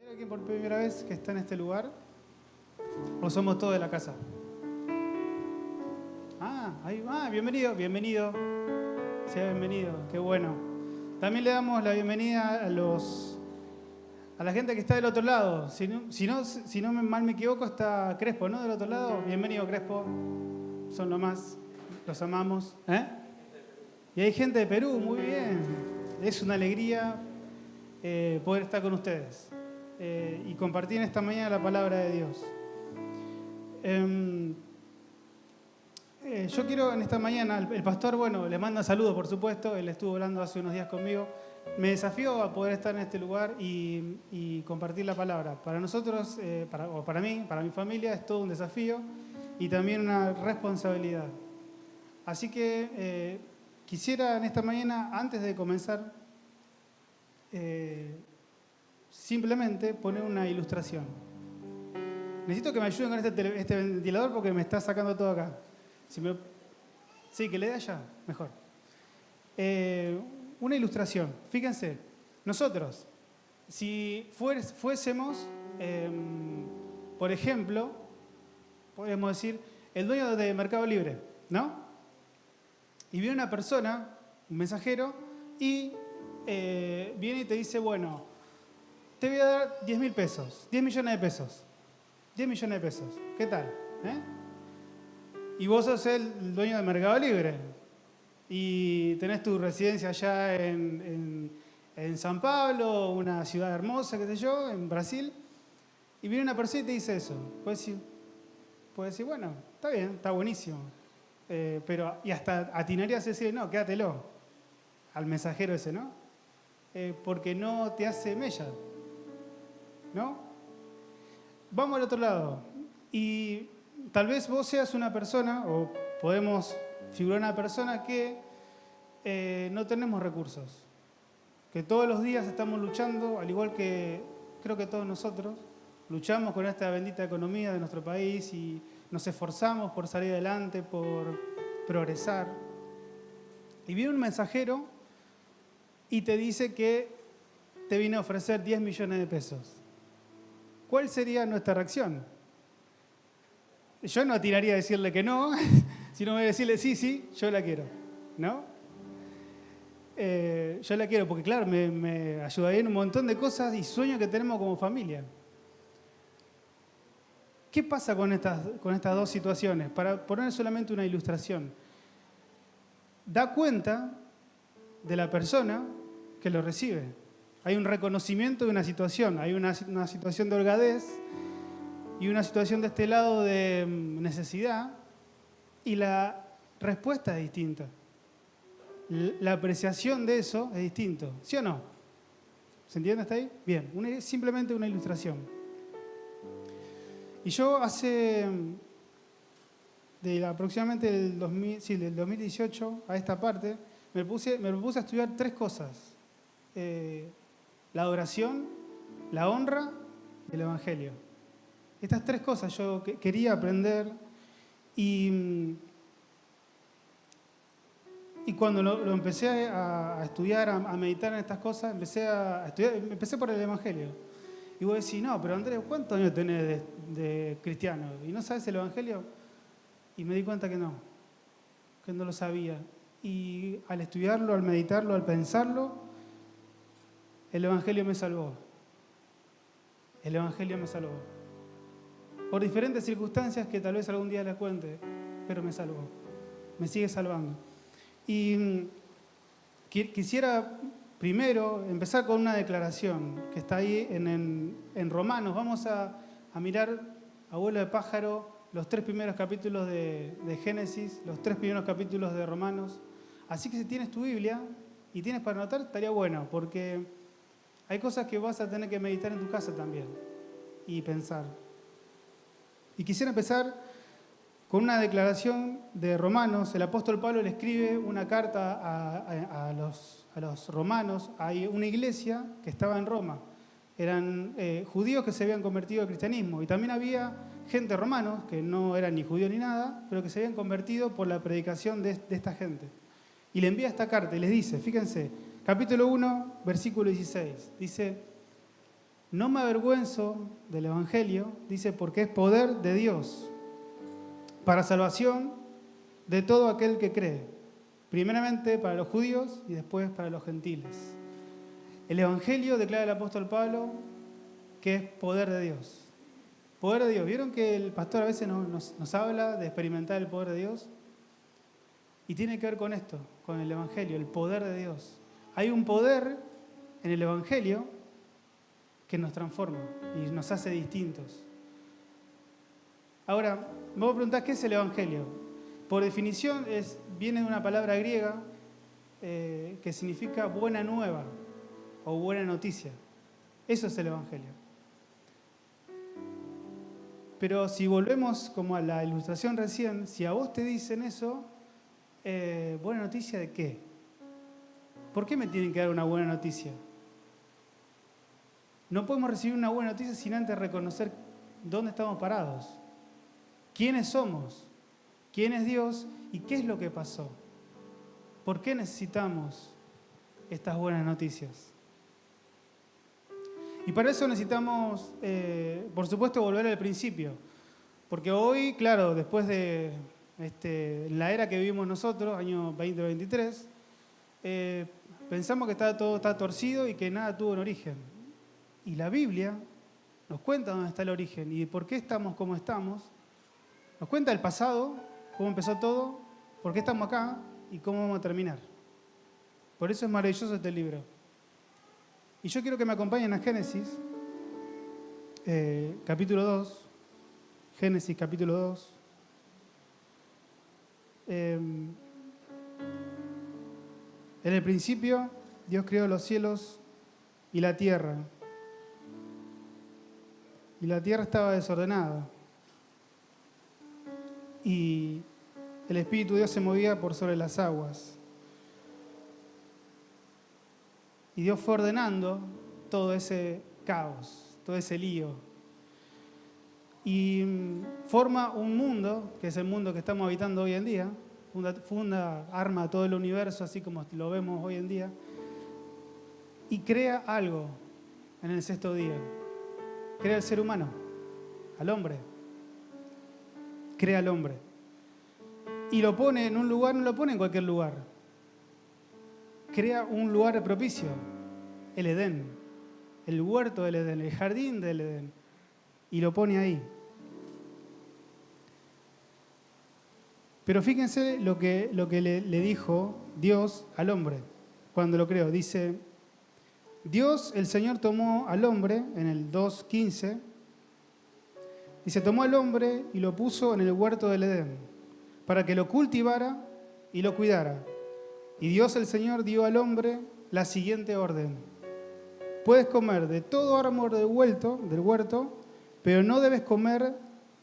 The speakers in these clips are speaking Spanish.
¿Hay alguien por primera vez que está en este lugar? ¿O somos todos de la casa? Ahí va, bienvenido, bienvenido. Sea bienvenido, qué bueno. También le damos la bienvenida a la gente que está del otro lado. Si no mal me equivoco, está Crespo, ¿no? Del otro lado. Bienvenido, Crespo. Son lo más. Los amamos. Y hay gente de Perú, muy bien. Es una alegría poder estar con ustedes y compartir en esta mañana la palabra de Dios. Yo quiero en esta mañana, el pastor, le manda saludos, por supuesto. Él estuvo hablando hace unos días conmigo. Me desafió a poder estar en este lugar y compartir la palabra. Para nosotros, para mí, para mi familia, es todo un desafío y también una responsabilidad. Así que quisiera en esta mañana, antes de comenzar, simplemente poner una ilustración. Necesito que me ayuden con este ventilador porque me está sacando todo acá. Sí, que le dé allá, mejor. Una ilustración. Fíjense, nosotros, si fuésemos, por ejemplo, podemos decir, el dueño de Mercado Libre, ¿no? Y viene una persona, un mensajero, y viene y te dice, bueno, te voy a dar 10.000 pesos, 10 millones de pesos. 10 millones de pesos. ¿Qué tal? Y vos sos el dueño de Mercado Libre. Y tenés tu residencia allá en San Pablo, una ciudad hermosa, qué sé yo, en Brasil. Y viene una persona y te dice eso. Puedes decir, bueno, está bien, está buenísimo. Y hasta atinarías a decir, no, quédatelo. Al mensajero ese, ¿no? Porque no te hace mella. ¿No? Vamos al otro lado. Y tal vez vos seas una persona, o podemos figurar una persona que no tenemos recursos. Que todos los días estamos luchando, al igual que creo que todos nosotros, luchamos con esta bendita economía de nuestro país y nos esforzamos por salir adelante, por progresar. Y viene un mensajero y te dice que te viene a ofrecer 10 millones de pesos. ¿Cuál sería nuestra reacción? Yo no atinaría a decirle que no, sino voy a decirle sí, yo la quiero, ¿no? Yo la quiero porque, claro, me ayudaría en un montón de cosas y sueños que tenemos como familia. ¿Qué pasa con estas dos situaciones? Para poner solamente una ilustración. Da cuenta de la persona que lo recibe. Hay un reconocimiento de una situación, hay una situación de holgadez y una situación de este lado de necesidad, y la respuesta es distinta. La apreciación de eso es distinto, ¿sí o no? ¿Se entiende hasta ahí? Bien, simplemente una ilustración. Y yo aproximadamente del 2018 a esta parte, me propuse a estudiar 3 cosas. La adoración, la honra y el evangelio. Estas 3 cosas yo quería aprender y cuando lo empecé a estudiar, a meditar en estas cosas, empecé por el evangelio. Y vos decís, no, pero Andrés, ¿cuántos años tenés de cristiano? ¿Y no sabes el evangelio? Y me di cuenta que no lo sabía. Y al estudiarlo, al meditarlo, al pensarlo, el evangelio me salvó. El evangelio me salvó. Por diferentes circunstancias que tal vez algún día les cuente, pero me salvó. Me sigue salvando. Y quisiera primero empezar con una declaración que está ahí en Romanos. Vamos a mirar, abuelo de pájaro, los 3 primeros capítulos de Génesis, los 3 primeros capítulos de Romanos. Así que si tienes tu Biblia y tienes para anotar, estaría bueno, porque hay cosas que vas a tener que meditar en tu casa también y pensar. Y quisiera empezar con una declaración de Romanos. El apóstol Pablo le escribe una carta a los romanos. Hay una iglesia que estaba en Roma. Eran judíos que se habían convertido al cristianismo. Y también había gente romanos, que no eran ni judíos ni nada, pero que se habían convertido por la predicación de esta gente. Y le envía esta carta y les dice, fíjense, capítulo 1, versículo 16. Dice, No me avergüenzo del Evangelio, dice, porque es poder de Dios para salvación de todo aquel que cree. Primeramente para los judíos y después para los gentiles. El Evangelio, declara el apóstol Pablo, que es poder de Dios. Poder de Dios. ¿Vieron que el pastor a veces nos habla de experimentar el poder de Dios? Y tiene que ver con esto, con el Evangelio, el poder de Dios. Hay un poder en el Evangelio que nos transforma y nos hace distintos. Ahora, me voy a preguntar, ¿qué es el Evangelio? Por definición, viene de una palabra griega que significa buena nueva o buena noticia. Eso es el Evangelio. Pero si volvemos como a la ilustración recién, si a vos te dicen eso, ¿buena noticia de qué? ¿Por qué me tienen que dar una buena noticia? No podemos recibir una buena noticia sin antes reconocer dónde estamos parados, quiénes somos, quién es Dios y qué es lo que pasó. ¿Por qué necesitamos estas buenas noticias? Y para eso necesitamos, por supuesto, volver al principio. Porque hoy, claro, después de la era que vivimos nosotros, año 2023, pensamos que todo está torcido y que nada tuvo un origen. Y la Biblia nos cuenta dónde está el origen y por qué estamos como estamos. Nos cuenta el pasado, cómo empezó todo, por qué estamos acá y cómo vamos a terminar. Por eso es maravilloso este libro. Y yo quiero que me acompañen a Génesis, capítulo 2. Génesis, capítulo 2. En el principio, Dios creó los cielos y la tierra. Y la tierra estaba desordenada. Y el Espíritu de Dios se movía por sobre las aguas. Y Dios fue ordenando todo ese caos, todo ese lío. Y forma un mundo, que es el mundo que estamos habitando hoy en día, arma todo el universo así como lo vemos hoy en día, y crea algo en el sexto día. Crea al ser humano, al hombre. Crea al hombre. Y lo pone en un lugar, no lo pone en cualquier lugar. Crea un lugar propicio, el Edén, el huerto del Edén, el jardín del Edén, y lo pone ahí. Pero fíjense lo que le dijo Dios al hombre cuando lo creó. Dice, Dios, el Señor, tomó al hombre, en el 2:15, dice, tomó al hombre y lo puso en el huerto del Edén, para que lo cultivara y lo cuidara. Y Dios, el Señor, dio al hombre la siguiente orden. Puedes comer de todo árbol del huerto, pero no debes comer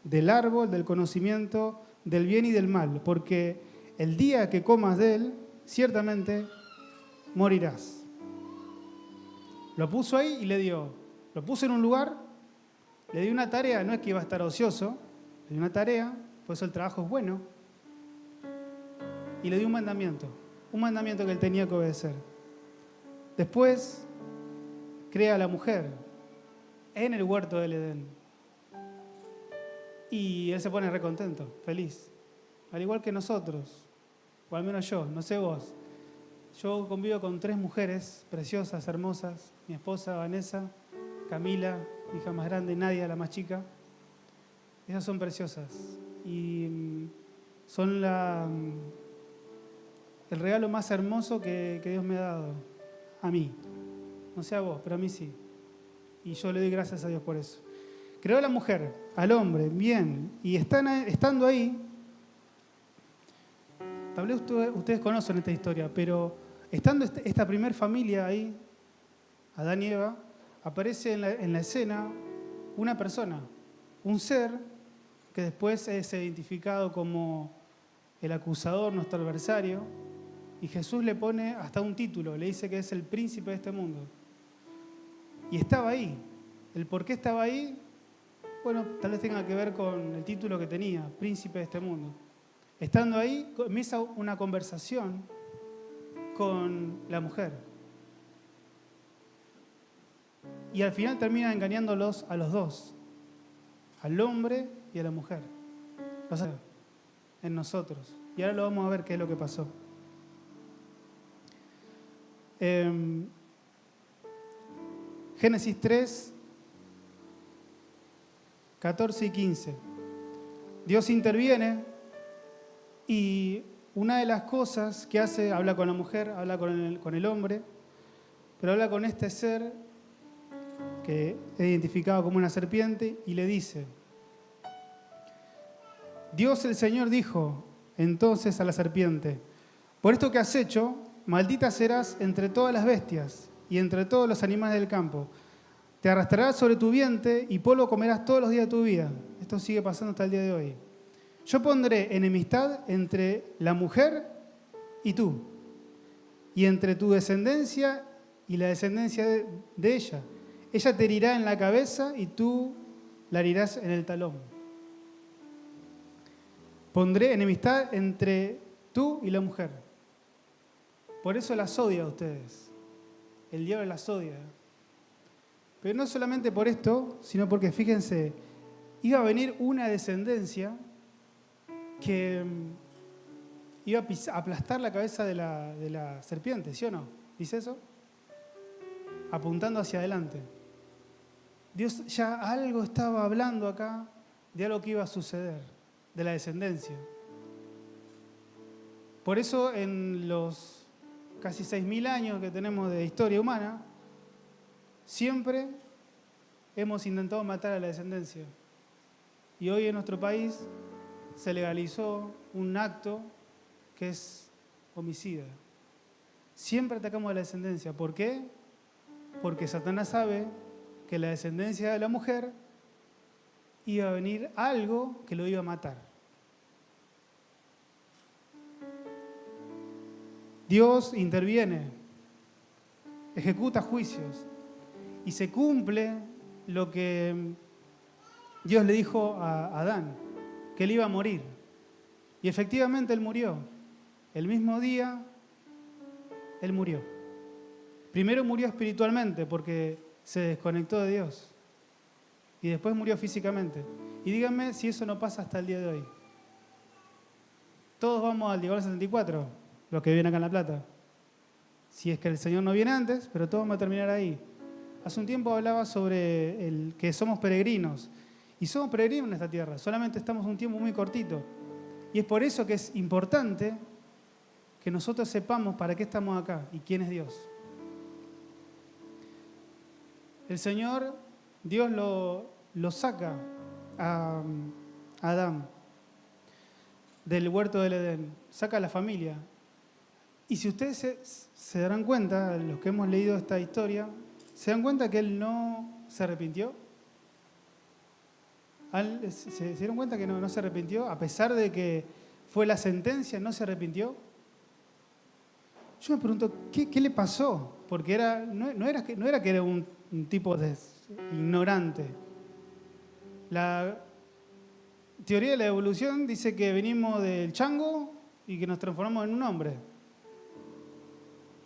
del árbol del conocimiento del bien y del mal, porque el día que comas de él, ciertamente morirás. Lo puso ahí y lo puso en un lugar, le dio una tarea, no es que iba a estar ocioso, le dio una tarea, por eso el trabajo es bueno, y le dio un mandamiento que él tenía que obedecer. Después crea a la mujer en el huerto del Edén. Y él se pone recontento, feliz. Al igual que nosotros, o al menos yo, no sé vos. Yo convivo con 3 mujeres preciosas, hermosas. Mi esposa Vanessa, Camila, mi hija más grande, Nadia, la más chica. Esas son preciosas. Y son el regalo más hermoso que Dios me ha dado. A mí. No sé a vos, pero a mí sí. Y yo le doy gracias a Dios por eso. Creó a la mujer, al hombre, bien. Y estando ahí, tal vez ustedes conocen esta historia, pero estando esta primer familia ahí, Adán y Eva, aparece en la escena una persona, un ser que después es identificado como el acusador, nuestro adversario, y Jesús le pone hasta un título, le dice que es el príncipe de este mundo. Y estaba ahí. El por qué estaba ahí, bueno, tal vez tenga que ver con el título que tenía, príncipe de este mundo. Estando ahí, comienza una conversación con la mujer. y al final termina engañándolos a los dos, al hombre y a la mujer. En nosotros. Y ahora lo vamos a ver qué es lo que pasó. Génesis 3, 14 y 15. Dios interviene y una de las cosas que hace, habla con la mujer, habla con el hombre, pero habla con este ser que es identificado como una serpiente y le dice: Dios el Señor dijo entonces a la serpiente: por esto que has hecho, maldita serás entre todas las bestias y entre todos los animales del campo. Te arrastrarás sobre tu vientre y polvo comerás todos los días de tu vida. Esto sigue pasando hasta el día de hoy. Yo pondré enemistad entre la mujer y tú, y entre tu descendencia y la descendencia de ella. Ella te herirá en la cabeza y tú la herirás en el talón. Pondré enemistad entre tú y la mujer. Por eso las odia a ustedes. El diablo las odia. Pero no solamente por esto, sino porque, fíjense, iba a venir una descendencia que iba a aplastar la cabeza de la serpiente, ¿sí o no? ¿Dice eso? Apuntando hacia adelante. Dios ya algo estaba hablando acá de algo que iba a suceder, de la descendencia. Por eso en los casi 6.000 años que tenemos de historia humana, siempre hemos intentado matar a la descendencia. Y hoy en nuestro país se legalizó un acto que es homicida. Siempre atacamos a la descendencia. ¿Por qué? Porque Satanás sabe que la descendencia de la mujer iba a venir algo que lo iba a matar. Dios interviene, ejecuta juicios y se cumple lo que Dios le dijo a Adán, que él iba a morir. Y efectivamente él murió. El mismo día, él murió. Primero murió espiritualmente porque se desconectó de Dios. Y después murió físicamente. Y díganme si eso no pasa hasta el día de hoy. Todos vamos al Diagonal 74, los que viven acá en La Plata. Si es que el Señor no viene antes, pero todos vamos a terminar ahí. Hace un tiempo hablaba sobre que somos peregrinos. Y somos peregrinos en esta tierra. Solamente estamos un tiempo muy cortito. Y es por eso que es importante que nosotros sepamos para qué estamos acá y quién es Dios. El Señor, Dios lo saca a Adán del huerto del Edén, saca a la familia. Y si ustedes se darán cuenta, los que hemos leído esta historia, ¿se dan cuenta que él no se arrepintió? ¿Se dieron cuenta que no se arrepintió? A pesar de que fue la sentencia, ¿no se arrepintió? Yo me pregunto, ¿qué le pasó? Porque no era que era un tipo ignorante. La teoría de la evolución dice que venimos del chango y que nos transformamos en un hombre.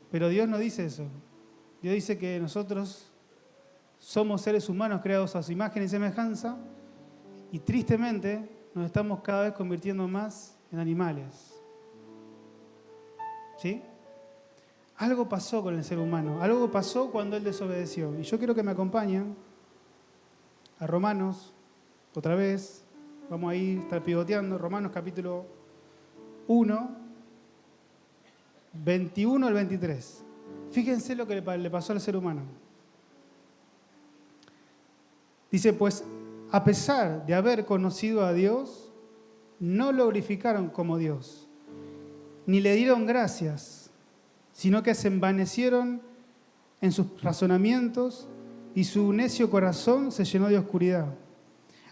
Pero Dios no dice eso. Dios dice que nosotros somos seres humanos creados a su imagen y semejanza y tristemente nos estamos cada vez convirtiendo más en animales. ¿Sí? Algo pasó con el ser humano, algo pasó cuando él desobedeció. Y yo quiero que me acompañen a Romanos, otra vez, vamos a ir, estar pivoteando, Romanos capítulo 1, 21 al 23. Fíjense lo que le pasó al ser humano. Dice, pues, a pesar de haber conocido a Dios, no lo glorificaron como Dios, ni le dieron gracias, sino que se envanecieron en sus razonamientos y su necio corazón se llenó de oscuridad.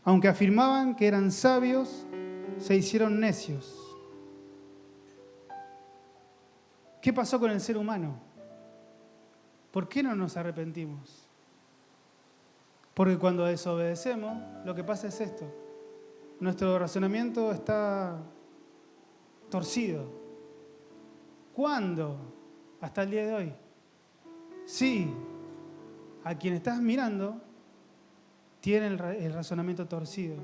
Aunque afirmaban que eran sabios, se hicieron necios. ¿Qué pasó con el ser humano? ¿Por qué no nos arrepentimos? Porque cuando desobedecemos, lo que pasa es esto. Nuestro razonamiento está torcido. ¿Cuándo? Hasta el día de hoy. Sí, a quien estás mirando tiene el razonamiento torcido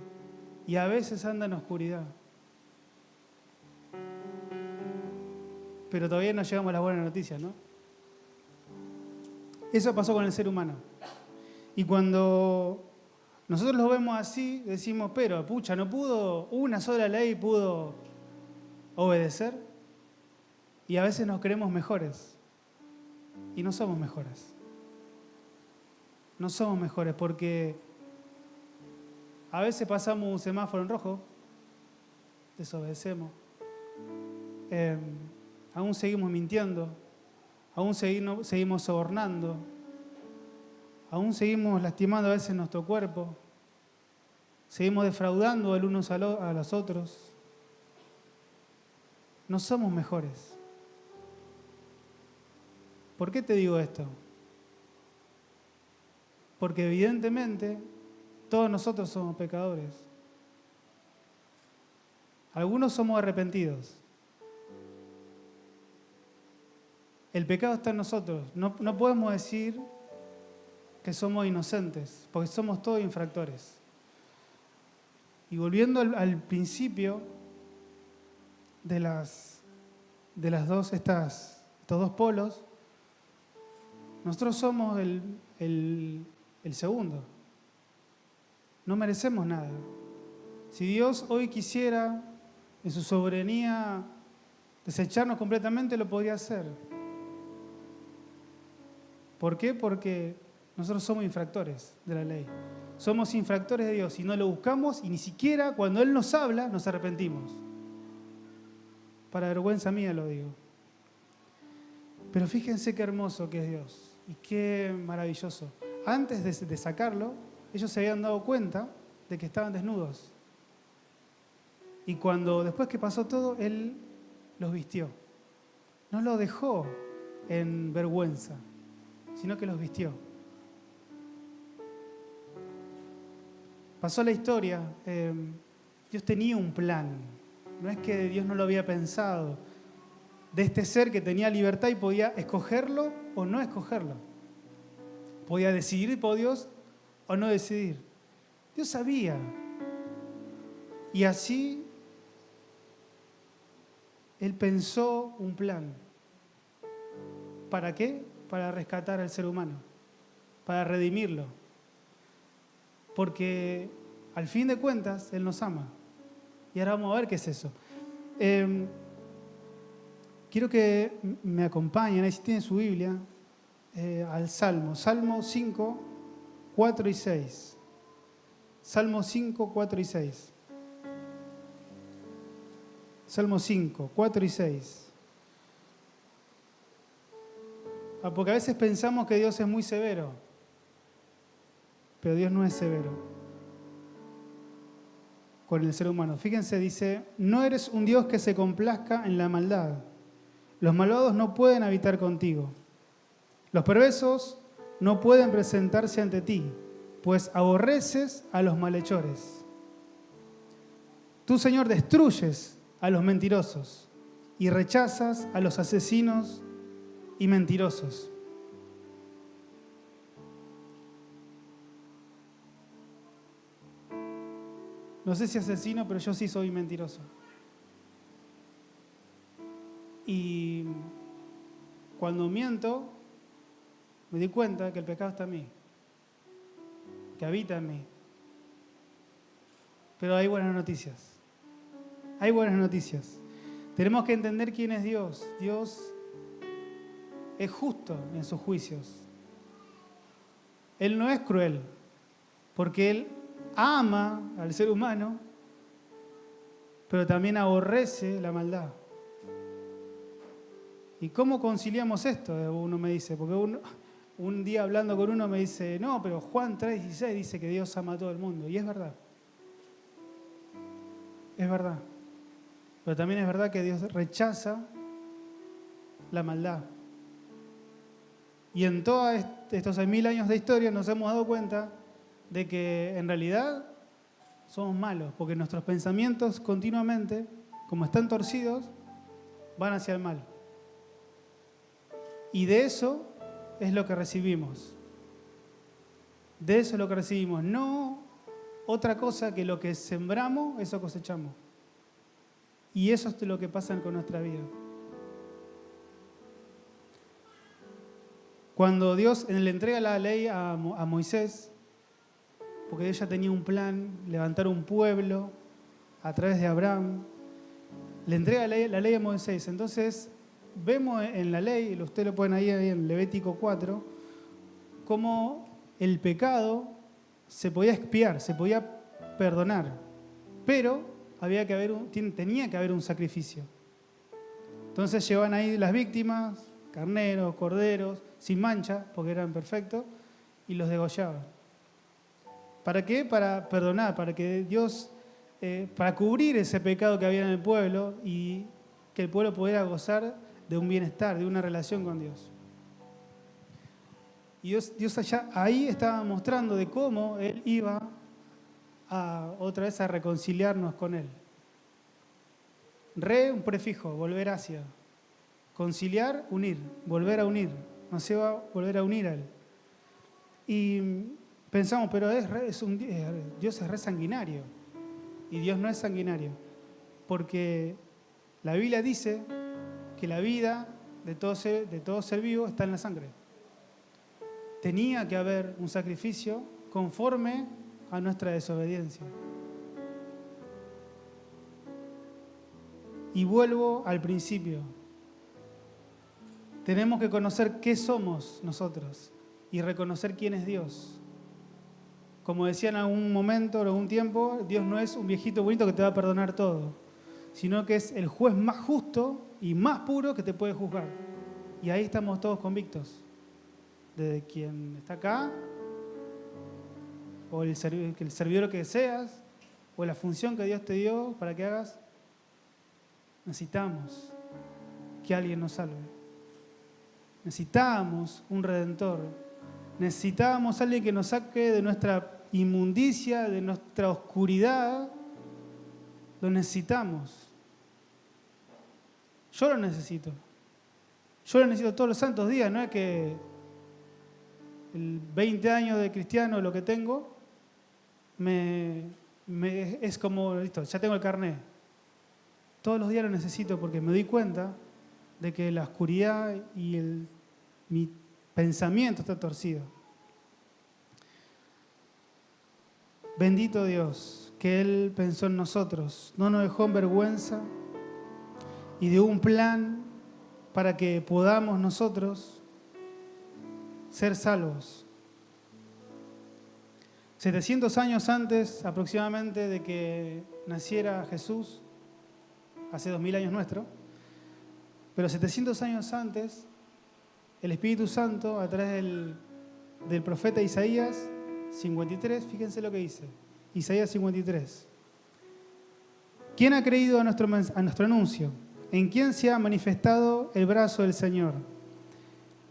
y a veces anda en oscuridad. Pero todavía no llegamos a las buenas noticias, ¿no? Eso pasó con el ser humano. Y cuando nosotros lo vemos así, decimos, pero pucha, no pudo, una sola ley pudo obedecer. Y a veces nos creemos mejores. Y no somos mejores. No somos mejores porque a veces pasamos un semáforo en rojo, desobedecemos, aún seguimos mintiendo, aún seguimos sobornando, aún seguimos lastimando a veces nuestro cuerpo, seguimos defraudando el unos a los otros. No somos mejores. ¿Por qué te digo esto? Porque evidentemente todos nosotros somos pecadores. Algunos somos arrepentidos. El pecado está en nosotros. No podemos decir que somos inocentes, porque somos todos infractores. Y volviendo al principio de estos dos polos, nosotros somos el segundo. No merecemos nada. Si Dios hoy quisiera, en su soberanía, desecharnos completamente, lo podría hacer. ¿Por qué? Porque nosotros somos infractores de la ley. Somos infractores de Dios y no lo buscamos y ni siquiera cuando Él nos habla nos arrepentimos. Para vergüenza mía lo digo. Pero fíjense qué hermoso que es Dios y qué maravilloso. Antes de sacarlo, ellos se habían dado cuenta de que estaban desnudos. Y después que pasó todo, Él los vistió. No los dejó en vergüenza, sino que los vistió. Pasó la historia. Dios tenía un plan. No es que Dios no lo había pensado. De este ser que tenía libertad y podía escogerlo o no escogerlo. Podía decidir por Dios o no decidir. Dios sabía. Y así Él pensó un plan. ¿Para qué? Para rescatar al ser humano. Para redimirlo. Porque al fin de cuentas Él nos ama. Y ahora vamos a ver qué es eso. Quiero que me acompañen, ahí si tienen su Biblia, al Salmo 5, 4 y 6. Salmo 5, 4 y 6. Salmo 5, 4 y 6. Porque a veces pensamos que Dios es muy severo, pero Dios no es severo con el ser humano. Fíjense, dice, no eres un Dios que se complazca en la maldad. Los malvados no pueden habitar contigo. Los perversos no pueden presentarse ante ti, pues aborreces a los malhechores. Tú, Señor, destruyes a los mentirosos y rechazas a los asesinos y mentirosos. No sé si asesino, pero yo sí soy mentiroso. Y cuando miento, me di cuenta que el pecado está en mí, que habita en mí. Pero hay buenas noticias. Hay buenas noticias. Tenemos que entender quién es Dios. Dios es justo en sus juicios. Él no es cruel, porque Él ama al ser humano, pero también aborrece la maldad. ¿Y cómo conciliamos esto? Uno me dice, porque un día hablando con uno me dice, no, pero Juan 3:16 dice que Dios ama a todo el mundo. Y es verdad. Es verdad. Pero también es verdad que Dios rechaza la maldad. Y en todos estos 6.000 años de historia nos hemos dado cuenta de que en realidad somos malos, porque nuestros pensamientos continuamente, como están torcidos, van hacia el mal. Y de eso es lo que recibimos. De eso es lo que recibimos, no otra cosa que lo que sembramos, eso cosechamos. Y eso es lo que pasa con nuestra vida. Cuando Dios le entrega la ley a Moisés, porque ella tenía un plan, levantar un pueblo a través de Abraham, le entrega la ley a Moisés. Entonces, vemos en la ley, ustedes lo ponen ahí en Levítico 4, cómo el pecado se podía expiar, se podía perdonar, pero tenía que haber un sacrificio. Entonces llevan ahí las víctimas, carneros, corderos, sin mancha, porque eran perfectos, y los degollaban. ¿Para qué? Para perdonar, para que Dios, para cubrir ese pecado que había en el pueblo y que el pueblo pudiera gozar de un bienestar, de una relación con Dios. Y Dios allá, ahí estaba mostrando de cómo Él iba otra vez a reconciliarnos con Él. Un prefijo, volver hacia. Conciliar, unir, volver a unir. Nos iba a volver a unir a Él. Y pensamos, pero Dios es re sanguinario. Y Dios no es sanguinario. Porque la Biblia dice que la vida de todo ser vivo está en la sangre. Tenía que haber un sacrificio conforme a nuestra desobediencia. Y vuelvo al principio. Tenemos que conocer qué somos nosotros y reconocer quién es Dios. Como decía en algún momento, en algún tiempo, Dios no es un viejito bonito que te va a perdonar todo, sino que es el juez más justo y más puro que te puede juzgar. Y ahí estamos todos convictos. Desde quien está acá, o el servidor que seas, o la función que Dios te dio para que hagas, necesitamos que alguien nos salve. Necesitamos un redentor. Necesitamos alguien que nos saque de nuestra inmundicia, de nuestra oscuridad. Lo necesitamos. Yo lo necesito. Yo lo necesito todos los santos días, no es que el 20 años de cristiano, lo que tengo, es como, listo, ya tengo el carné. Todos los días lo necesito porque me doy cuenta de que la oscuridad y mi pensamiento está torcido. Bendito Dios, que Él pensó en nosotros, no nos dejó en vergüenza y dio un plan para que podamos nosotros ser salvos. 700 años antes aproximadamente de que naciera Jesús, hace 2000 años nuestro, pero 700 años antes, el Espíritu Santo, a través del profeta Isaías 53, fíjense lo que dice, Isaías 53. ¿Quién ha creído a nuestro anuncio? ¿En quién se ha manifestado el brazo del Señor?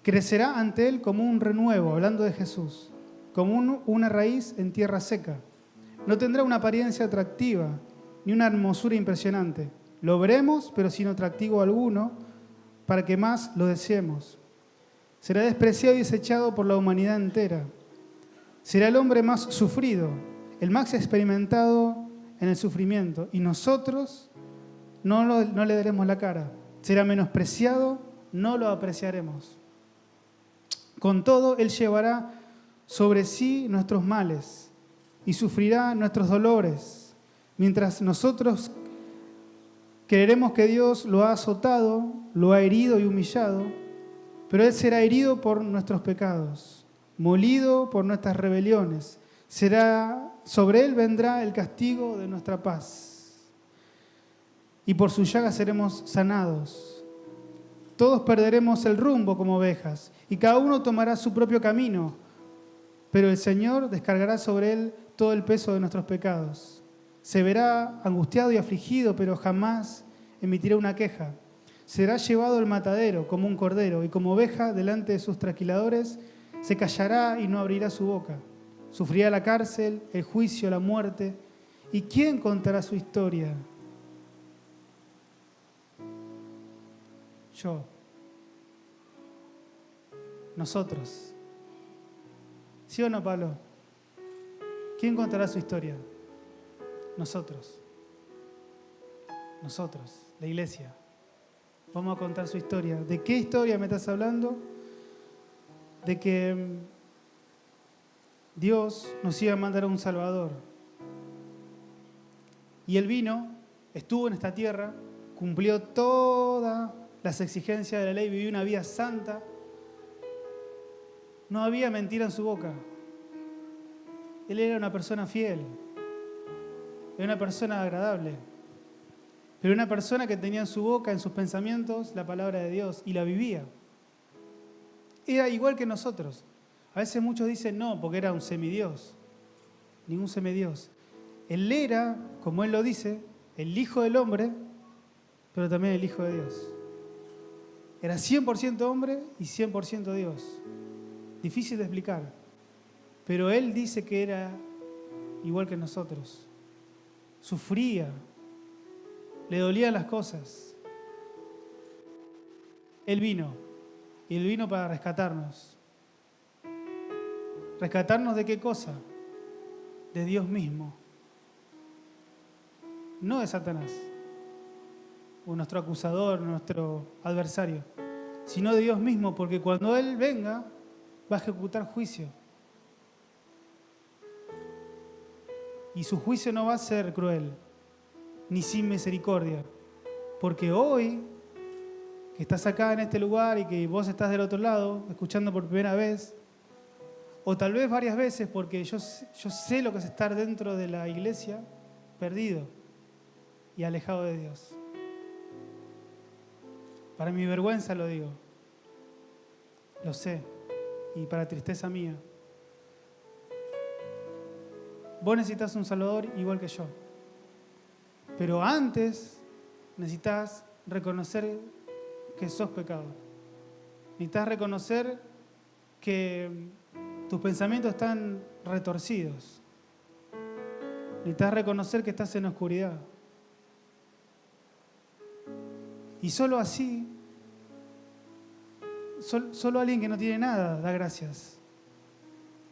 Crecerá ante él como un renuevo, hablando de Jesús, como una raíz en tierra seca. No tendrá una apariencia atractiva, ni una hermosura impresionante. Lo veremos, pero sin atractivo alguno, para que más lo deseemos. Será despreciado y desechado por la humanidad entera. Será el hombre más sufrido, el más experimentado en el sufrimiento, y nosotros no le daremos la cara. Será menospreciado, no lo apreciaremos. Con todo, Él llevará sobre sí nuestros males y sufrirá nuestros dolores, mientras nosotros creeremos que Dios lo ha azotado, lo ha herido y humillado, pero Él será herido por nuestros pecados, molido por nuestras rebeliones. Sobre Él vendrá el castigo de nuestra paz, y por su llaga seremos sanados. Todos perderemos el rumbo como ovejas, y cada uno tomará su propio camino, pero el Señor descargará sobre Él todo el peso de nuestros pecados. Se verá angustiado y afligido, pero jamás emitirá una queja. Será llevado al matadero como un cordero, y como oveja delante de sus trasquiladores se callará y no abrirá su boca. Sufrirá la cárcel, el juicio, la muerte. ¿Y quién contará su historia? Yo. Nosotros. ¿Sí o no, Pablo? ¿Quién contará su historia? Nosotros. Nosotros, la iglesia. Vamos a contar su historia. ¿De qué historia me estás hablando? De que Dios nos iba a mandar a un Salvador. Y Él vino, estuvo en esta tierra, cumplió todas las exigencias de la ley, vivió una vida santa. No había mentira en su boca. Él era una persona fiel, era una persona agradable, pero una persona que tenía en su boca, en sus pensamientos, la palabra de Dios y la vivía. Era igual que nosotros. A veces muchos dicen no, porque era un semidios. Ningún semidios. Él era, como Él lo dice, el Hijo del Hombre, pero también el Hijo de Dios. Era 100% hombre y 100% Dios. Difícil de explicar. Pero Él dice que era igual que nosotros. Sufría. Le dolían las cosas. Él vino. Y Él vino para rescatarnos. ¿Rescatarnos de qué cosa? De Dios mismo. No de Satanás, o nuestro acusador, nuestro adversario, sino de Dios mismo, porque cuando Él venga, va a ejecutar juicio. Y su juicio no va a ser cruel, ni sin misericordia, porque hoy, que estás acá en este lugar y que vos estás del otro lado, escuchando por primera vez, o tal vez varias veces, porque yo sé lo que es estar dentro de la iglesia, perdido y alejado de Dios. Para mi vergüenza lo digo. Lo sé. Y para tristeza mía. Vos necesitas un Salvador igual que yo. Pero antes necesitas reconocer que sos pecador. Necesitas reconocer que tus pensamientos están retorcidos. Necesitas reconocer que estás en oscuridad. Y solo así, solo alguien que no tiene nada da gracias.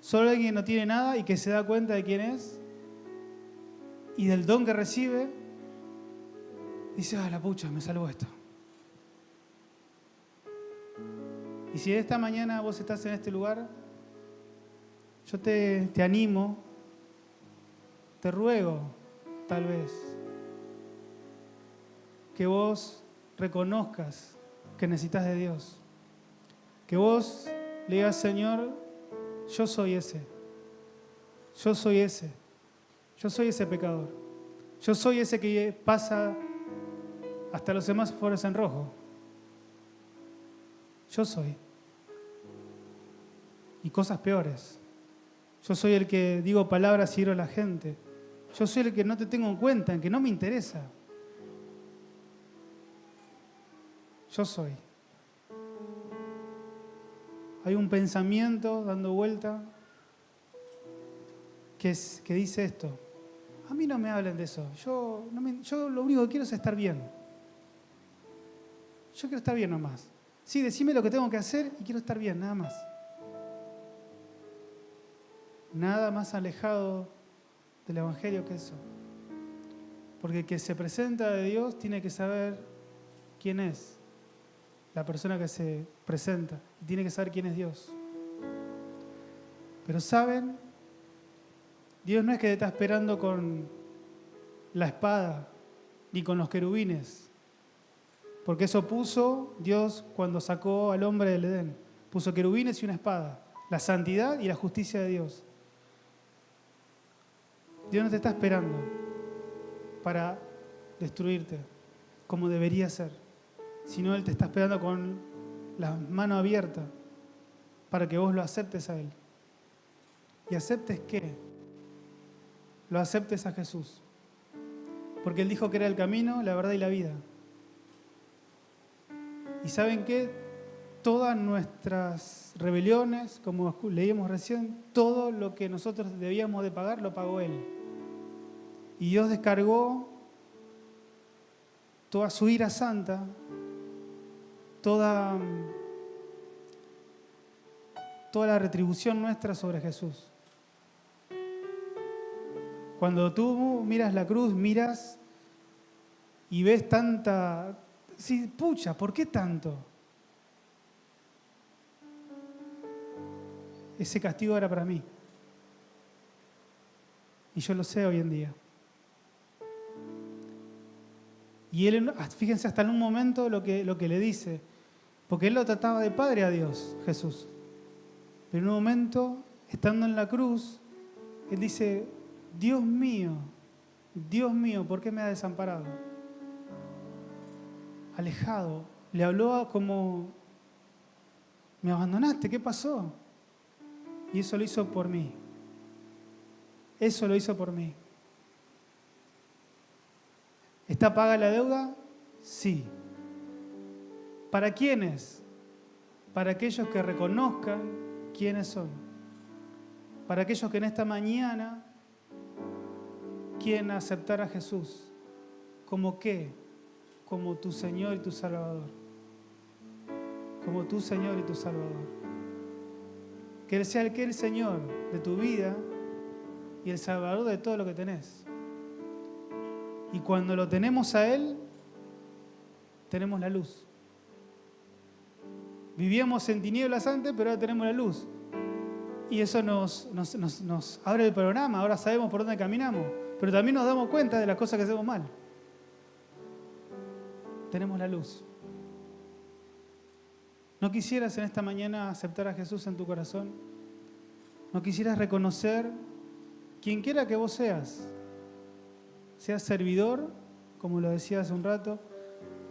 Solo alguien que no tiene nada y que se da cuenta de quién es y del don que recibe, dice, la pucha, me salvó esto. Y si esta mañana vos estás en este lugar, yo te animo, te ruego, tal vez, que vos reconozcas que necesitas de Dios. Que vos le digas, Señor, yo soy ese. Yo soy ese. Yo soy ese pecador. Yo soy ese que pasa hasta los semáforos en rojo. Yo soy. Y cosas peores. Yo soy el que digo palabras y hiero a la gente. Yo soy el que no te tengo en cuenta, en que no me interesa. Yo soy. Hay un pensamiento dando vuelta que dice esto. A mí no me hablen de eso. Yo lo único que quiero es estar bien. Yo quiero estar bien nomás. Sí, decime lo que tengo que hacer y quiero estar bien, nada más. Nada más alejado del Evangelio que eso. Porque el que se presenta de Dios tiene que saber quién es la persona que se presenta y tiene que saber quién es Dios. Pero ¿saben? Dios no es que te está esperando con la espada ni con los querubines, porque eso puso Dios cuando sacó al hombre del Edén. Puso querubines y una espada, la santidad y la justicia de Dios. Dios no te está esperando para destruirte como debería ser, sino Él te está esperando con las manos abiertas para que vos lo aceptes a Él. ¿Y aceptes qué? Lo aceptes a Jesús. Porque Él dijo que era el camino, la verdad y la vida. ¿Y saben qué? Todas nuestras rebeliones, como leíamos recién, todo lo que nosotros debíamos de pagar, lo pagó Él. Y Dios descargó toda su ira santa, toda la retribución nuestra sobre Jesús. Cuando tú miras la cruz, miras y ves tanta... Sí, pucha, ¿por qué tanto? Ese castigo era para mí. Y yo lo sé hoy en día. Y él, fíjense hasta en un momento lo que le dice, porque él lo trataba de padre a Dios, Jesús. Pero en un momento, estando en la cruz, él dice, Dios mío, ¿por qué me has desamparado? Alejado, le habló como, me abandonaste, ¿qué pasó? Y eso lo hizo por mí. Eso lo hizo por mí. ¿Está paga la deuda? Sí. ¿Para quiénes? Para aquellos que reconozcan quiénes son. Para aquellos que en esta mañana quieren aceptar a Jesús. ¿Como qué? Como tu Señor y tu Salvador. Como tu Señor y tu Salvador. Que Él sea el Señor de tu vida y el Salvador de todo lo que tenés. Y cuando lo tenemos a Él, tenemos la luz. Vivíamos en tinieblas antes, pero ahora tenemos la luz. Y eso nos abre el panorama, ahora sabemos por dónde caminamos, pero también nos damos cuenta de las cosas que hacemos mal. Tenemos la luz. ¿No quisieras en esta mañana aceptar a Jesús en tu corazón? ¿No quisieras reconocer quien quiera que vos seas? Seas servidor, como lo decía hace un rato,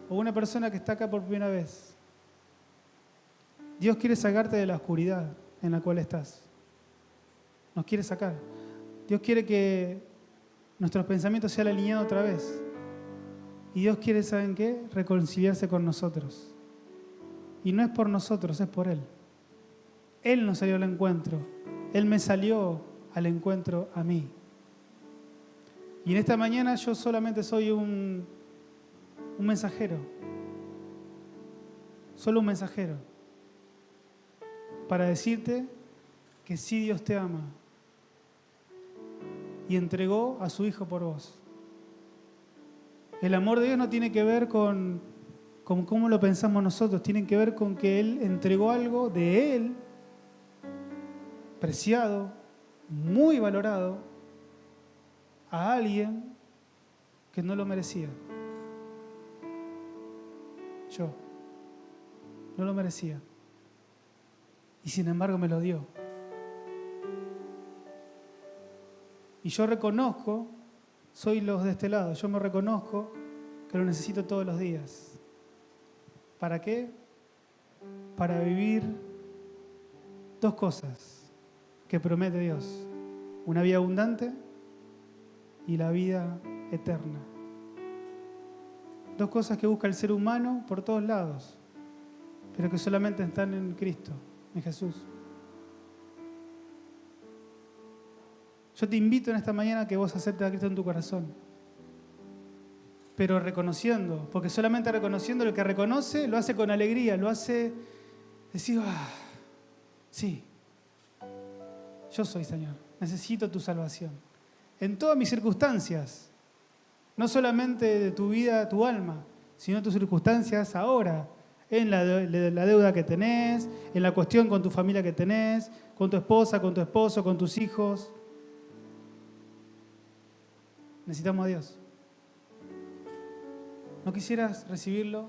o una persona que está acá por primera vez. Dios quiere sacarte de la oscuridad en la cual estás. Nos quiere sacar. Dios quiere que nuestros pensamientos sean alineados otra vez. Y Dios quiere, ¿saben qué? Reconciliarse con nosotros. Y no es por nosotros, es por Él. Él nos salió al encuentro. Él me salió al encuentro a mí. Y en esta mañana yo solamente soy un mensajero. Solo un mensajero. Para decirte que sí, Dios te ama. Y entregó a su Hijo por vos. El amor de Dios no tiene que ver con cómo lo pensamos nosotros. Tiene que ver con que Él entregó algo de Él, preciado, muy valorado, a alguien que no lo merecía. Yo. No lo merecía. Y sin embargo me lo dio. Y yo reconozco, soy los de este lado, yo me reconozco que lo necesito todos los días. ¿Para qué? Para vivir dos cosas que promete Dios. Una vida abundante y la vida eterna. Dos cosas que busca el ser humano por todos lados, pero que solamente están en Cristo, en Jesús. Yo te invito en esta mañana a que vos aceptes a Cristo en tu corazón, pero reconociendo, porque solamente reconociendo, el que reconoce lo hace con alegría, lo hace decir, sí, yo soy Señor, necesito tu salvación. En todas mis circunstancias, no solamente de tu vida, tu alma, sino tus circunstancias ahora, en la deuda que tenés, en la cuestión con tu familia que tenés, con tu esposa, con tu esposo, con tus hijos. Necesitamos a Dios. ¿No quisieras recibirlo?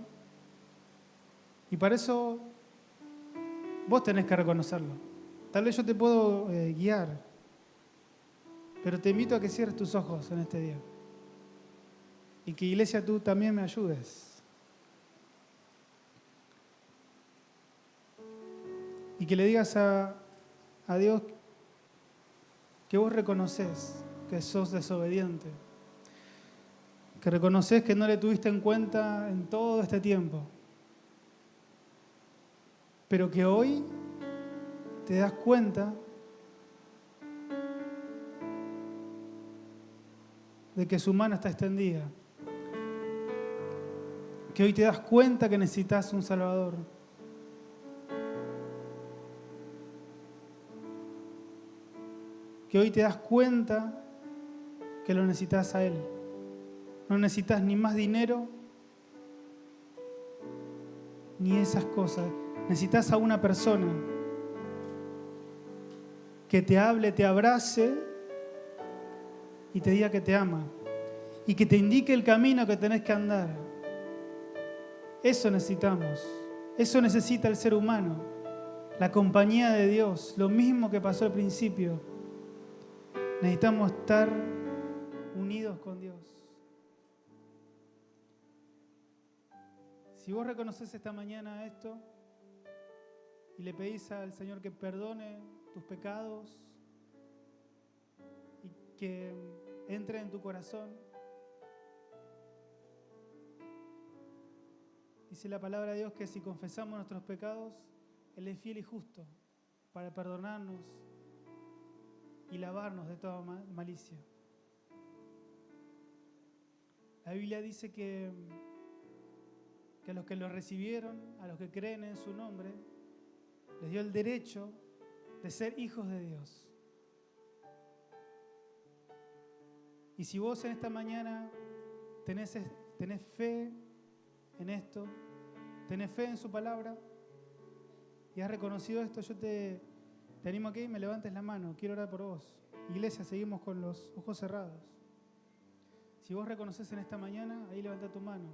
Y para eso vos tenés que reconocerlo. Tal vez yo te puedo guiar, pero te invito a que cierres tus ojos en este día. Y que, iglesia, tú también me ayudes. Y que le digas a Dios que vos reconoces que sos desobediente. Que reconoces que no le tuviste en cuenta en todo este tiempo. Pero que hoy te das cuenta de que su mano está extendida. Que hoy te das cuenta que necesitas un Salvador. Que hoy te das cuenta que lo necesitas a Él. No necesitas ni más dinero, ni esas cosas. Necesitas a una persona que te hable, te abrace y te diga que te ama. Y que te indique el camino que tenés que andar. Eso necesitamos. Eso necesita el ser humano. La compañía de Dios. Lo mismo que pasó al principio. Necesitamos estar unidos con Dios. Si vos reconoces esta mañana esto y le pedís al Señor que perdone tus pecados y que entre en tu corazón, dice la palabra de Dios que si confesamos nuestros pecados, Él es fiel y justo para perdonarnos y lavarnos de toda malicia. La Biblia dice que a los que lo recibieron, a los que creen en su nombre, les dio el derecho de ser hijos de Dios. Y si vos en esta mañana tenés fe en esto, tenés fe en su palabra y has reconocido esto, yo te animo a que me levantes la mano, quiero orar por vos. Iglesia, seguimos con los ojos cerrados. Si vos reconoces en esta mañana, ahí levanta tu mano.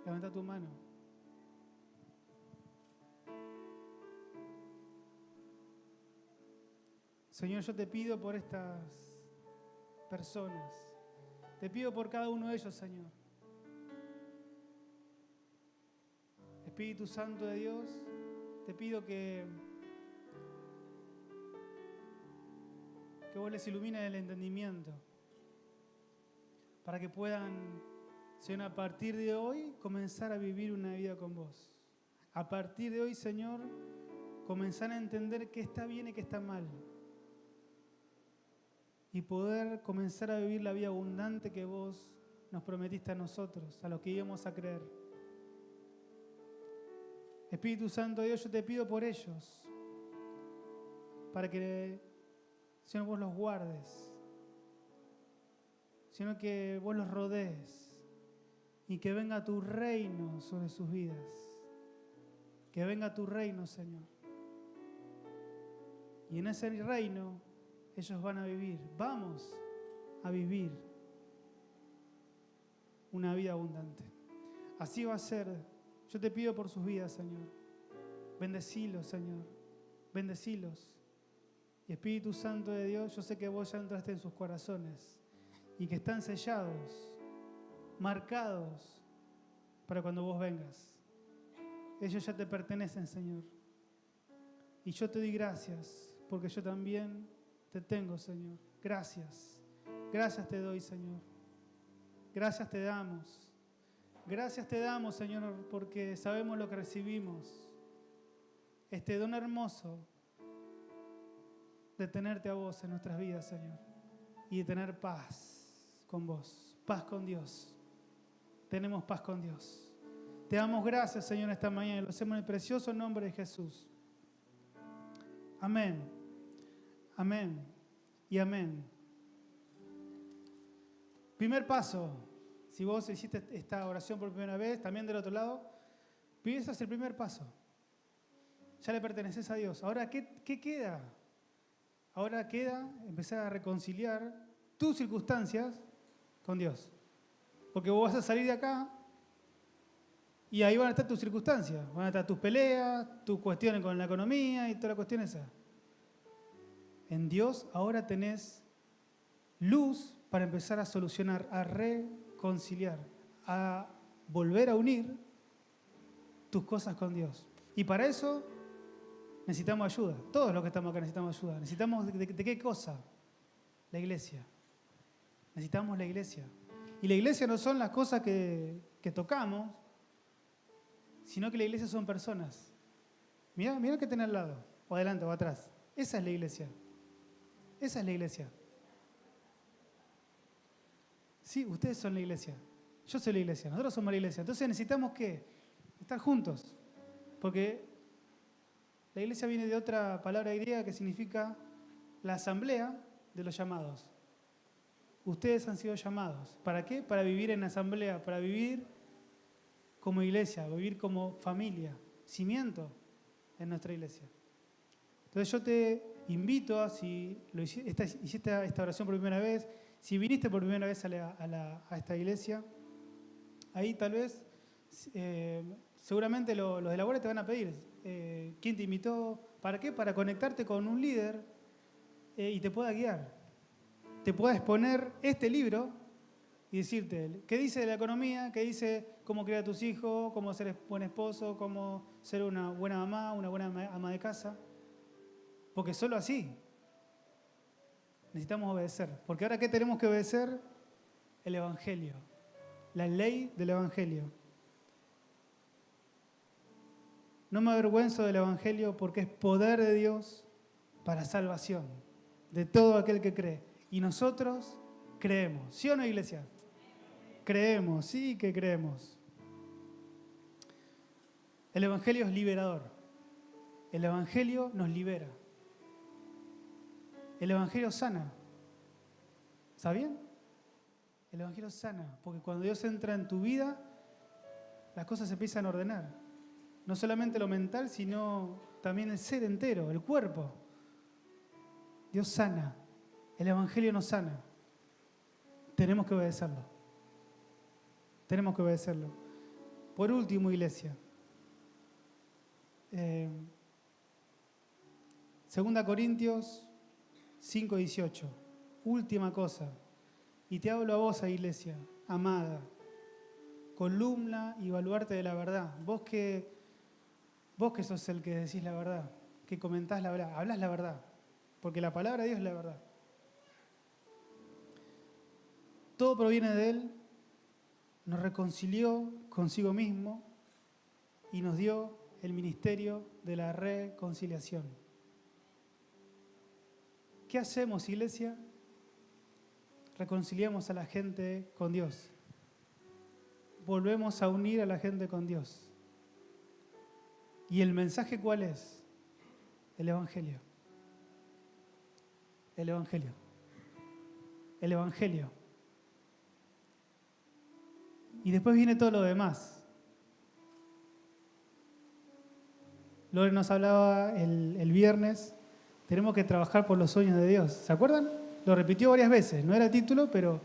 Levanta tu mano. Señor, yo te pido por estas personas. Te pido por cada uno de ellos, Señor. Espíritu Santo de Dios, te pido que vos les ilumines el entendimiento para que puedan, Señor, a partir de hoy comenzar a vivir una vida con vos. A partir de hoy, Señor, comenzar a entender qué está bien y qué está mal. Y poder comenzar a vivir la vida abundante que vos nos prometiste a nosotros, a los que íbamos a creer. Espíritu Santo de Dios, yo te pido por ellos, para que, Señor, vos los guardes, sino que vos los rodees y que venga tu reino sobre sus vidas. Que venga tu reino, Señor. Y en ese reino ellos van a vivir, vamos a vivir una vida abundante. Así va a ser. Yo te pido por sus vidas, Señor. Bendecilos, Señor. Bendecilos. Y Espíritu Santo de Dios, yo sé que vos ya entraste en sus corazones y que están sellados, marcados para cuando vos vengas. Ellos ya te pertenecen, Señor. Y yo te doy gracias porque yo también te tengo, Señor. Gracias. Gracias te doy, Señor. Gracias te damos. Gracias te damos, Señor, porque sabemos lo que recibimos. Este don hermoso de tenerte a vos en nuestras vidas, Señor. Y de tener paz con vos. Paz con Dios. Tenemos paz con Dios. Te damos gracias, Señor, esta mañana. Y lo hacemos en el precioso nombre de Jesús. Amén. Amén. Y amén. Primer paso. Si vos hiciste esta oración por primera vez, también del otro lado, ese es el primer paso. Ya le perteneces a Dios. Ahora, ¿qué queda? Ahora queda empezar a reconciliar tus circunstancias con Dios. Porque vos vas a salir de acá y ahí van a estar tus circunstancias. Van a estar tus peleas, tus cuestiones con la economía y toda la cuestión esa. En Dios ahora tenés luz para empezar a solucionar, a reconciliar, a volver a unir tus cosas con Dios. Y para eso necesitamos ayuda. Todos los que estamos acá necesitamos ayuda. ¿Necesitamos de qué cosa? La iglesia. Necesitamos la iglesia. Y la iglesia no son las cosas que tocamos, sino que la iglesia son personas. Mirá que tenés al lado, o adelante o atrás. Esa es la iglesia. Esa es la iglesia. Sí, ustedes son la iglesia. Yo soy la iglesia. Nosotros somos la iglesia. Entonces necesitamos ¿qué? Estar juntos. Porque la iglesia viene de otra palabra griega que significa la asamblea, de los llamados. Ustedes han sido llamados. ¿Para qué? Para vivir en asamblea, para vivir como iglesia, vivir como familia, cimiento en nuestra iglesia. Entonces yo te invito a, si hiciste esta oración por primera vez, si viniste por primera vez a esta iglesia, ahí tal vez, seguramente los de la guardia te van a pedir, ¿quién te invitó? ¿Para qué? Para conectarte con un líder y te pueda guiar. Te pueda exponer este libro y decirte qué dice de la economía, qué dice cómo criar a tus hijos, cómo ser buen esposo, cómo ser una buena mamá, una buena ama de casa. Porque solo así necesitamos obedecer. Porque ahora, ¿qué tenemos que obedecer? El Evangelio. La ley del Evangelio. No me avergüenzo del Evangelio porque es poder de Dios para salvación de todo aquel que cree. Y nosotros creemos. ¿Sí o no, iglesia? Creemos, sí que creemos. El Evangelio es liberador. El Evangelio nos libera. El Evangelio sana. ¿Está bien? El Evangelio sana, porque cuando Dios entra en tu vida, las cosas se empiezan a ordenar. No solamente lo mental, sino también el ser entero, el cuerpo. Dios sana. El Evangelio nos sana. Tenemos que obedecerlo. Tenemos que obedecerlo. Por último, iglesia. 2 Corintios 5:18. Última cosa. Y te hablo a vos, iglesia, amada, columna y baluarte de la verdad. Vos que sos el que decís la verdad, que comentás la verdad, hablás la verdad. Porque la palabra de Dios es la verdad. Todo proviene de Él, nos reconcilió consigo mismo y nos dio el ministerio de la reconciliación. ¿Qué hacemos, iglesia? Reconciliamos a la gente con Dios. Volvemos a unir a la gente con Dios. ¿Y el mensaje cuál es? El Evangelio. El Evangelio. El Evangelio. Y después viene todo lo demás. Lore nos hablaba el viernes, tenemos que trabajar por los sueños de Dios. ¿Se acuerdan? Lo repitió varias veces, no era el título, pero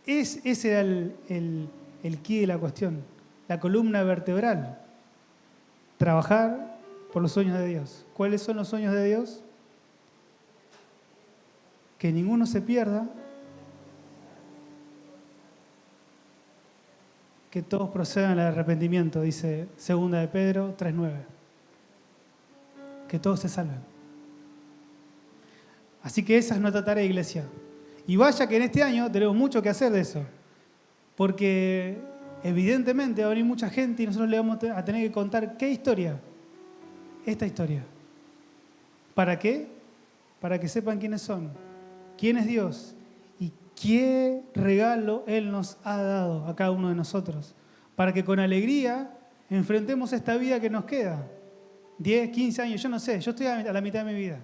ese era el quid de la cuestión, la columna vertebral. Trabajar por los sueños de Dios. ¿Cuáles son los sueños de Dios? Que ninguno se pierda, que todos procedan al arrepentimiento, dice 2 de Pedro 3:9. Que todos se salven. Así que esa es nuestra tarea, iglesia. Y vaya que en este año tenemos mucho que hacer de eso. Porque evidentemente va a venir mucha gente y nosotros le vamos a tener que contar ¿qué historia? Esta historia. ¿Para qué? Para que sepan quiénes son, quién es Dios y qué regalo Él nos ha dado a cada uno de nosotros. Para que con alegría enfrentemos esta vida que nos queda. 10, 15 años, yo no sé, yo estoy a la mitad de mi vida.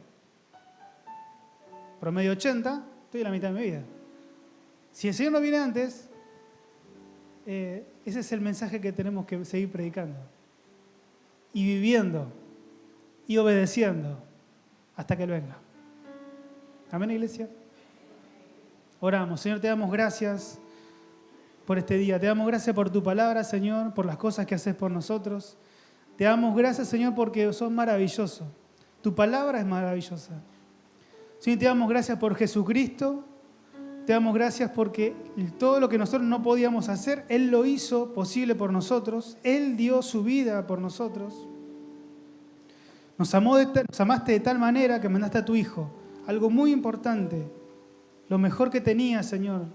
Promedio 80, estoy a la mitad de mi vida. Si el Señor no viene antes, ese es el mensaje que tenemos que seguir predicando. Y viviendo, y obedeciendo, hasta que Él venga. Amén, iglesia. Oramos. Señor, te damos gracias por este día. Te damos gracias por tu palabra, Señor, por las cosas que haces por nosotros. Te damos gracias, Señor, porque sos maravilloso. Tu palabra es maravillosa. Señor, te damos gracias por Jesucristo. Te damos gracias porque todo lo que nosotros no podíamos hacer, Él lo hizo posible por nosotros. Él dio su vida por nosotros. Nos amaste de tal manera que mandaste a tu Hijo. Algo muy importante. Lo mejor que tenía, Señor,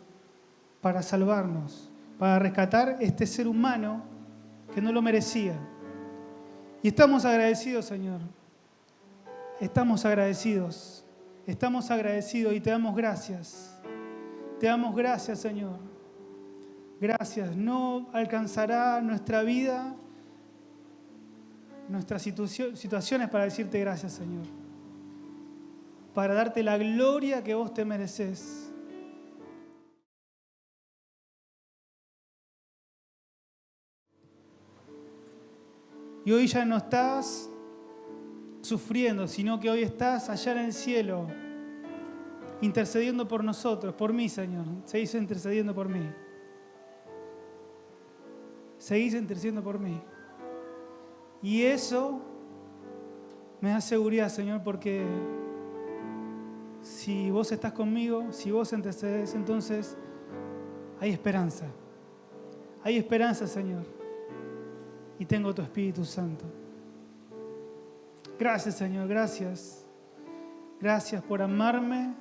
para salvarnos, para rescatar este ser humano que no lo merecía. Y estamos agradecidos, Señor. Estamos agradecidos. Estamos agradecidos y te damos gracias. Te damos gracias, Señor. Gracias. No alcanzará nuestra vida, nuestras situaciones para decirte gracias, Señor. para darte la gloria que vos te mereces. Y hoy ya no estás sufriendo, sino que hoy estás allá en el cielo, intercediendo por nosotros, por mí, Señor. Seguís intercediendo por mí. Seguís intercediendo por mí. Y eso me da seguridad, Señor, porque si vos estás conmigo, si vos intercedes, entonces hay esperanza. Hay esperanza, Señor. Y tengo tu Espíritu Santo. Gracias, Señor, gracias. Gracias por amarme.